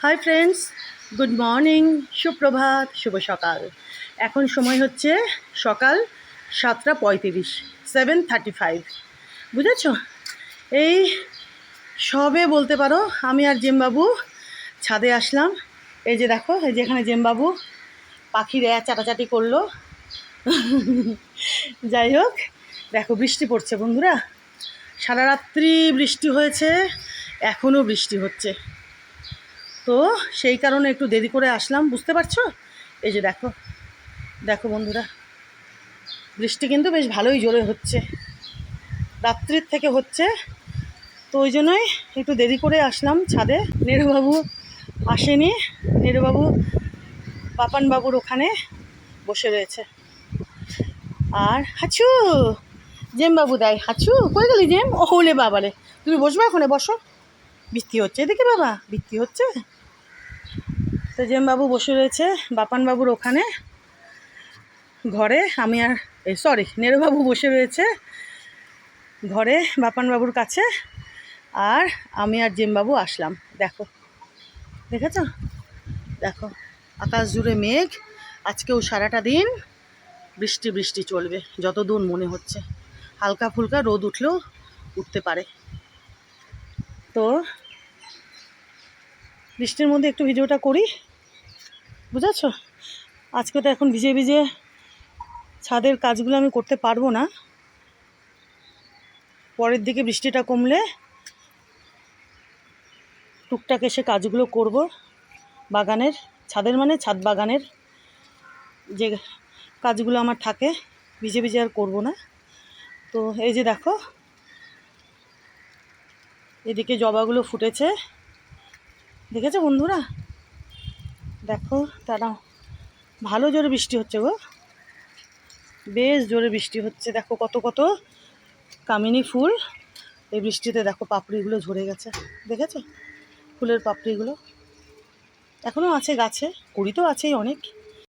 Hi friends, good morning, সুপ্রভাত, শুভ সকাল। এখন সময় হচ্ছে সকাল 7:35, 7:35, বুঝেছ? এই সবে বলতে পারো আমি আর জেমবাবু ছাদে আসলাম। এই যে দেখো, এই যে এখানে জেমবাবু পাখির চাটাচাটি করলো। যাই হোক, দেখো বৃষ্টি পড়ছে বন্ধুরা, সারা রাত্রি বৃষ্টি হয়েছে, এখনও বৃষ্টি হচ্ছে। তো সেই কারণে একটু দেরি করে আসলাম, বুঝতে পারছো? এই যে দেখো দেখো বন্ধুরা, বৃষ্টি কিন্তু বেশ ভালোই জোরে হচ্ছে, রাত্রির থেকে হচ্ছে। তো ওই জন্যই একটু দেরি করে আসলাম ছাদে। নেড়ুবাবু আসেনি, নেড়ুবাবু পাপানবাবুর ওখানে বসে রয়েছে। আর হাঁচু, জেমবাবু দেয় হাঁচু, কই গেলি জেম? ও হলে বাবারে, তুমি বসবে ওখানে, বসো। বৃষ্টি হচ্ছে এদিকে বাবা, বৃষ্টি হচ্ছে। তো জেমবাবু বসে রয়েছে বাপানবাবুর ওখানে ঘরে। আমি আর নেড়ুবাবু বসে রয়েছে ঘরে বাপানবাবুর কাছে, আর আমি আর জেমবাবু আসলাম। দেখো, দেখেছ? দেখো আকাশ জুড়ে মেঘ, আজকেও সারাটা দিন বৃষ্টি বৃষ্টি চলবে যতদূর মনে হচ্ছে। হালকা ফুলকা রোদ উঠলেও উঠতে পারে। তো বৃষ্টির মধ্যে একটু ভিডিওটা করি, বুঝেছ? আজকে তো এখন ভিজে ভিজে ছাদের কাজগুলো আমি করতে পারবো না, পরের দিকে বৃষ্টিটা কমলে টুকটাক এসে কাজগুলো করব। বাগানের, ছাদের মানে ছাদ বাগানের যে কাজগুলো আমার থাকে, ভিজে ভিজে আর করবো না। তো এই যে দেখো, এদিকে জবাগুলো ফুটেছে, দেখেছো বন্ধুরা? দেখো, তারা ভালো জোরে বৃষ্টি হচ্ছে গো, বেশ জোরে বৃষ্টি হচ্ছে। দেখো কত কত কামিনী ফুল এই বৃষ্টিতে, দেখো পাপড়িগুলো ঝরে গেছে, দেখেছো ফুলের পাপড়িগুলো? এখনও আছে গাছে, কুড়ি তো আছেই অনেক।